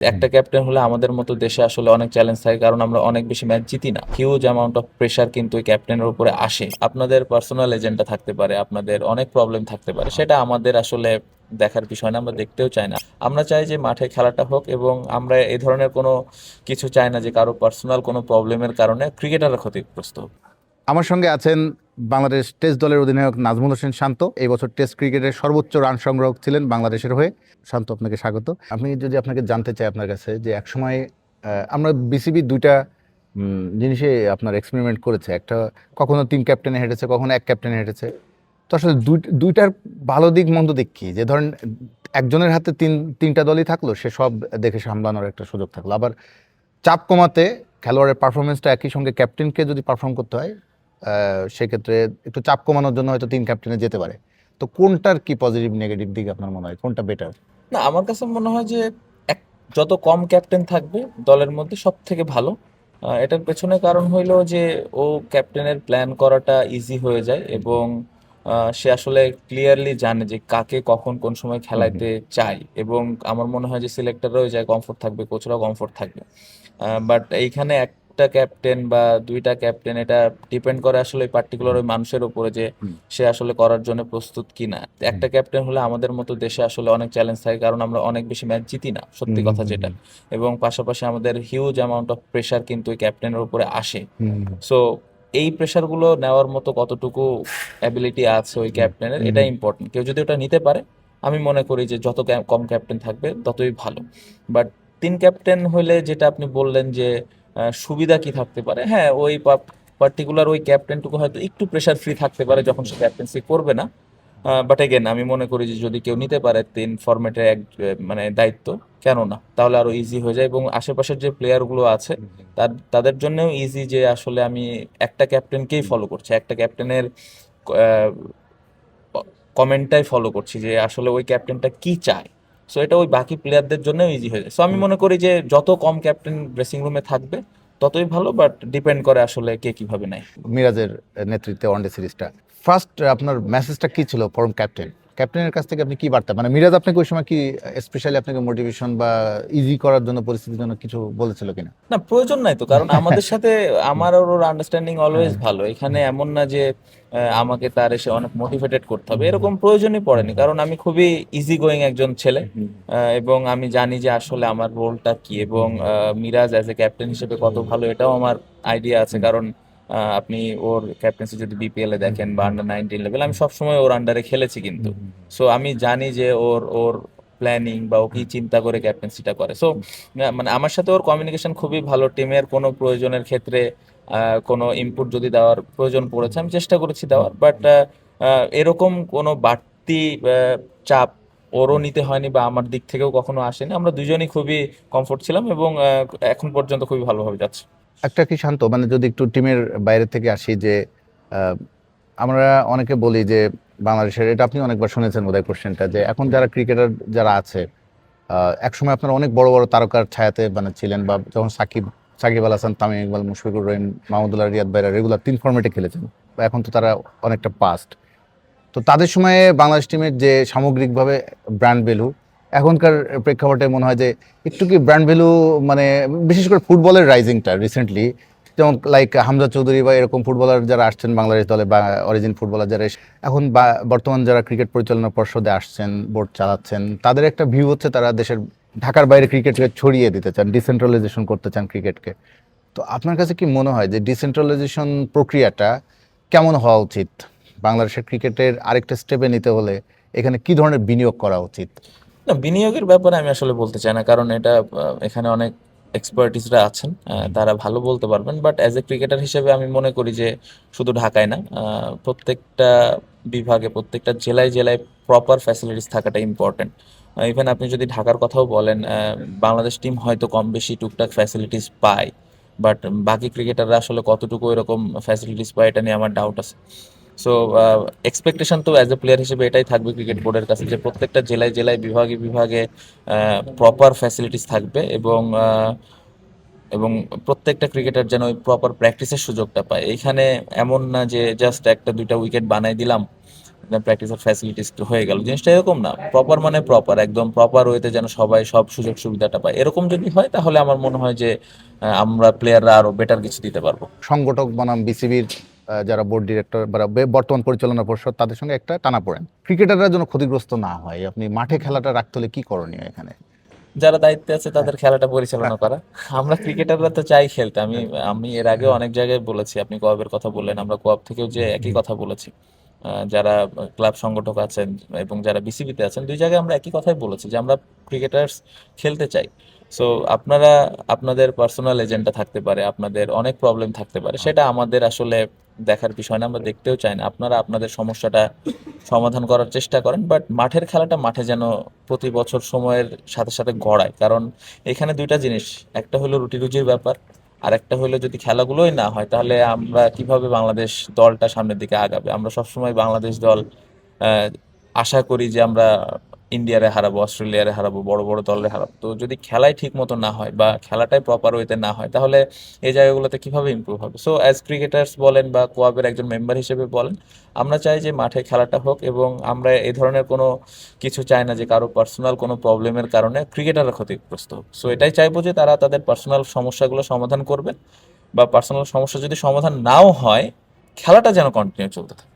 একটা ক্যাপ্টেন হলে আমাদের মতো দেশে আসলে অনেক চ্যালেঞ্জ থাকে, কারণ আমরা অনেক বেশি ম্যাচ জিতি না। হিউজ অ্যামাউন্ট অফ প্রেশার কিন্তু ওই ক্যাপ্টেনের উপরে আসে। আপনাদের পার্সোনাল এজেন্ডা থাকতে পারে, আপনাদের অনেক প্রবলেম থাকতে পারে, সেটা আমাদের আসলে দেখার বিষয় না, আমরা দেখতেও চাই না। আমরা চাই যে মাঠে খেলাটা হোক, এবং আমরা এই ধরনের কোনো কিছু চাই না যে কারো পার্সোনাল কোনো প্রবলেমের কারণে ক্রিকেটাররা ক্ষতিগ্রস্ত হোক। আমার সঙ্গে আছেন বাংলাদেশ টেস্ট দলের অধিনায়ক নাজমুল হোসেন শান্ত। এই বছর টেস্ট ক্রিকেটের সর্বোচ্চ রান সংগ্রাহক ছিলেন বাংলাদেশের হয়ে। শান্ত, আপনাকে স্বাগত। আমি যদি আপনাকে জানতে চাই আপনার কাছে, যে একসময় আমরা বিসিবি দুইটা জিনিসে আপনার এক্সপেরিমেন্ট করেছে। একটা, কখনো 3 ক্যাপ্টেনে হেঁটেছে, কখনো 1 ক্যাপ্টেনে হেঁটেছে। তো আসলে দুইটার ভালো দিক মন্দ দিক কি? যে ধরেন একজনের হাতে তিনটা দলই থাকলো, সে সব দেখে সামলানোর একটা সুযোগ থাকলো। আবার চাপ কমাতে খেলোয়াড়ের পারফরমেন্সটা একই সঙ্গে ক্যাপ্টেনকে যদি পারফর্ম করতে হয়, সেক্ষেত্রে একটু চাপ কমানোর জন্য হয়তো 3 ক্যাপ্টেনে যেতে পারে। তো কোনটার কি পজিটিভ নেগেটিভ দিক আপনার মনে হয়, কোনটা বেটার? না, আমার কাছে মনে হয় যে এক যত কম ক্যাপ্টেন থাকবে দলের মধ্যে সব থেকে ভালো। এটার পেছনে কারণ হইলো যে ও ক্যাপ্টেনের প্ল্যান করাটা ইজি হয়ে যায়, এবং সে আসলে ক্লিয়ারলি জানে যে কাকে কখন কোন সময় খেলাইতে চাই, এবং আমার মনে হয় যে সিলেক্টররাও যায় কমফোর্ট থাকবে, কোচরাও কমফোর্ট থাকবে। বাট এইখানে একটা ক্যাপ্টেন বা দুইটা ক্যাপ্টেন, এটা ডিপেন্ড করে আসলে পার্টিকুলার ওই মানুষের উপরে যে সে আসলে করার জন্য প্রস্তুত কিনা। একটা ক্যাপ্টেন হলে আমাদের মতো দেশে আসলে অনেক চ্যালেঞ্জ থাকে, কারণ আমরা অনেক বেশি ম্যাচ জিতি না, সত্যি কথা যেটা। এবং পাশাপাশি আমাদের হিউজ অ্যামাউন্ট অফ প্রেশার কিন্তু ওই ক্যাপ্টেনের উপরে আসে। সো এই প্রেশারগুলো নেওয়ার মতো কতটুকু অ্যাবিলিটি আছে ওই ক্যাপ্টেনের, এটা ইম্পর্টেন্ট। কেউ যদি ওটা নিতে পারে, আমি মনে করি যে যত কম ক্যাপ্টেন থাকবে ততই ভালো। বাট 3 ক্যাপ্টেন হলে যেটা আপনি বললেন যে সুবিধা কি থাকতে পারে, হ্যাঁ, ওই পার্টিকুলার ওই ক্যাপ্টেনটুকু হয়তো একটু প্রেশার ফ্রি থাকতে পারে যখন সে ক্যাপ্টেন্সি করবে না। বাট এগেন আমি মনে করি যে যদি কেউ নিতে পারে 3 ফরম্যাটের মানে দায়িত্ব, কেন না, তাহলে আরো ইজি হয়ে যায়, এবং আশেপাশের যে প্লেয়ারগুলো আছে তাদের জন্যও ইজি যে আসলে আমি একটা ক্যাপ্টেনকেই ফলো করছি, একটা ক্যাপ্টেনের কমেন্টটাই ফলো করছি যে আসলে ওই ক্যাপ্টেনটা কি চায়। সো এটা ওই বাকি প্লেয়ারদের জন্য ইজি হয়ে যায়। সো আমি মনে করি যে যত কম ক্যাপ্টেন ড্রেসিং রুমে থাকবে ততই ভালো, বাট ডিপেন্ড করে আসলে কে কিভাবে নেয়। মিরাজের নেতৃত্বে ওয়ানডে সিরিজটা ফার্স্ট, আপনার মেসেজটা কি ছিল ফরম ক্যাপ্টেন? ক্যাপ্টেনের কাছ থেকে আপনি কি বার্তা, মানে মিরাজ আপনাকে ওই সময় কি স্পেশালি আপনাকে মোটিভেশন বা ইজি করার জন্য, পরিস্থিতির জন্য কিছু বলেছিল কিনা? না, প্রয়োজন নাই তো, কারণ আমাদের সাথে আমার আর ওর আন্ডারস্ট্যান্ডিং অলওয়েজ ভালো। এখানে এমন না যে আমাকে তার এসে অনেক মোটিভেটেড করতে হবে, এরকম প্রয়োজনই পড়েনি, কারণ আমি খুবই ইজি গোয়িং একজন ছেলে। এবং আমি জানি যে আসলে আমার রোলটা কি, এবং মিরাজ অ্যাজ এ ক্যাপ্টেন হিসেবে কত ভালো এটাও আমার আইডিয়া আছে। কারণ আপনি ওর ক্যাপ্টেন্সি যদি বিপিএল এ দেখেন বা আন্ডার 19 লেভেল, আমি সবসময় ওর আন্ডারে খেলেছি কিন্তু। সো আমি জানি যে ওর ওর প্ল্যানিং বা ও কি চিন্তা করে ক্যাপ্টেন্সিটা করে। সো মানে আমার সাথে ওর কমিউনিকেশন খুবই ভালো। টিমের কোনো প্রয়োজনের ক্ষেত্রে কোনো ইনপুট যদি দেওয়ার প্রয়োজন পড়েছে, আমি চেষ্টা করেছি দেওয়ার। বাট এরকম কোনো বাড়তি চাপ ওরও নিতে হয়নি, বা আমার দিক থেকেও কখনো আসেনি। আমরা দুজনই খুবই কমফোর্ট ছিলাম, এবং এখন পর্যন্ত খুবই ভালোভাবে যাচ্ছে। একটা কি শান্ত, মানে যদি একটু টিমের বাইরে থেকে আসি, যে আহ, আমরা অনেকে বলি যে বাংলাদেশের, এটা আপনি অনেকবার শুনেছেন বোধহয় কোশ্চেনটা, যে এখন যারা ক্রিকেটার যারা আছে, একসময় আপনারা অনেক বড় বড় তারকার ছায়াতে মানে ছিলেন, বা যখন সাকিব আল হাসান, তামিম ইকবাল, মুশফিকুর রহিম, মাহমুদুল্লাহ, রিয়াদ ভাইরা রেগুলার 3 ফরম্যাটে খেলেছেন, বা এখন তো তারা অনেকটা পাস্ট। তো তাদের সময়ে বাংলাদেশ টিমের যে সামগ্রিকভাবে ব্র্যান্ড ভ্যালু, এখনকার প্রেক্ষাপটে মনে হয় যে একটু কি ব্র্যান্ড ভ্যালু, মানে বিশেষ করে ফুটবলের রাইজিংটা রিসেন্টলি, যেমন লাইক হামজা চৌধুরী বা এরকম ফুটবলার যারা আসছেন বাংলাদেশ দলে, বা অরিজিন ফুটবলার যারা এখন বা বর্তমান যারা ক্রিকেট পরিচালনা পর্ষদে আসছেন, বোর্ড চালাচ্ছেন, তাদের একটা ভিউ হচ্ছে তারা দেশের ঢাকার বাইরে ক্রিকেটকে ছড়িয়ে দিতে চান, ডিসেন্ট্রালাইজেশন করতে চান ক্রিকেটকে। তো আপনার কাছে কি মনে হয় যে ডিসেন্ট্রালাইজেশন প্রক্রিয়াটা কেমন হওয়া উচিত? বাংলাদেশের ক্রিকেটের আরেকটা স্টেপে নিতে হলে এখানে কি ধরনের বিনিয়োগ করা উচিত? না, বিনিয়োগের ব্যাপারে আমি আসলে বলতে চাই না, কারণ এটা এখানে অনেক এক্সপার্টিসরা আছেন, তারা ভালো বলতে পারবেন। বাট অ্যাজ এ ক্রিকেটার হিসেবে আমি মনে করি যে শুধু ঢাকায় না, প্রত্যেকটা বিভাগে, প্রত্যেকটা জেলায় জেলায় প্রপার ফ্যাসিলিটিস থাকাটা ইম্পর্টেন্ট। ইভেন আপনি যদি ঢাকার কথাও বলেন, বাংলাদেশ টিম হয়তো কম বেশি টুকটাক ফ্যাসিলিটিস পায়, বাট বাকি ক্রিকেটাররা আসলে কতটুকু এরকম ফ্যাসিলিটিস পায় এটা নিয়ে আমার ডাউট আছে। সো এক্সপেকটেশন তো অ্যাজ এ প্লেয়ার হিসেবে এটাই থাকবে ক্রিকেট বোর্ডের কাছে, যে প্রত্যেকটা জেলায় জেলায় বিভাগে বিভাগে প্রপার ফ্যাসিলিটিস থাকবে, এবং প্রত্যেকটা ক্রিকেটার যেন ওই প্রপার প্র্যাকটিসের সুযোগটা পায়। এখানে এমন না যে জাস্ট একটা দুইটা উইকেট বানাই দিলাম, প্র্যাকটিসের ফ্যাসিলিটিস হয়ে গেল, জিনিসটা এরকম না। প্রপার মানে প্রপার, একদম প্রপার ওয়েতে যেন সবাই সব সুযোগ সুবিধাটা পায়, এরকম যদি হয় তাহলে আমার মনে হয় যে আমরা প্লেয়াররা আরো বেটার কিছু দিতে পারবো। সংগঠক বনাম বিসিবির যারা বোর্ড ডিরেক্টর বা বর্তমান পরিচালনা পরিষদ তাদের সঙ্গে একটা টানাপোড়েন, ক্রিকেটাররা যেন ক্ষতিগ্রস্ত না হয়, আপনি মাঠে খেলাটা রাখতে হলে কি করণীয় এখানে? যারা দায়িত্বে আছে তাদের খেলাটা পরিচালনা করা। আমরা ক্রিকেটাররা তো চাই খেলতে। আমি আমি এর আগে অনেক জায়গায় বলেছি, আপনি কোয়াবের কথা বললেন, আমরা কোয়াব থেকেও যে একই কথা বলেছি। যারা ক্লাব সংগঠক আছেন এবং যারা বিসিবিতে আছেন, দুই জায়গায় আমরা একই কথাই বলেছি যে আমরা ক্রিকেটার্স খেলতে চাই। সো আপনারা আপনাদের পার্সোনাল এজেন্ডা থাকতে পারে, আপনাদের অনেক প্রবলেম থাকতে পারে, সেটা আমাদের আসলে দেখার বিষয় না, আমরা দেখতেও চাই না। আপনারা আপনাদের সমস্যাটা সমাধান করার চেষ্টা করেন, বাট মাঠের খেলাটা মাঠে যেন প্রতি বছর সময়ের সাথে সাথে গড়ায়। কারণ এখানে দুইটা জিনিস, একটা হলো রুটি রুজির ব্যাপার, আর একটা হলো যদি খেলাগুলোই না হয় তাহলে আমরা কিভাবে বাংলাদেশ দলটা সামনের দিকে আগাবে। আমরা সবসময় বাংলাদেশ দল আহ, আশা করি যে আমরা ইন্ডিয়ারে হারাবো, অস্ট্রেলিয়ারে হারাবো, বড় বড় দলে হারাবো। তো যদি খেলাই ঠিক মতো না হয় বা খেলাটাই প্রপার ওয়েতে না হয় তাহলে এই জায়গাগুলোতে কিভাবে ইমপ্রুভ হবে? সো অ্যাজ ক্রিকেটার্স বলেন বা কোয়াবের একজন মেম্বার হিসেবে বলেন, আমরা চাই যে মাঠে খেলাটা হোক, এবং আমরা এই ধরনের কোনো কিছু চাই না যে কারো পার্সোনাল কোনো প্রবলেমের কারণে ক্রিকেটাররা ক্ষতিগ্রস্ত হোক। সো এটাই চাইবো যে তারা তাদের পার্সোনাল সমস্যাগুলো সমাধান করবেন, বা পার্সোনাল সমস্যা যদি সমাধান নাও হয়, খেলাটা যেন কন্টিনিউ চলতে থাকে।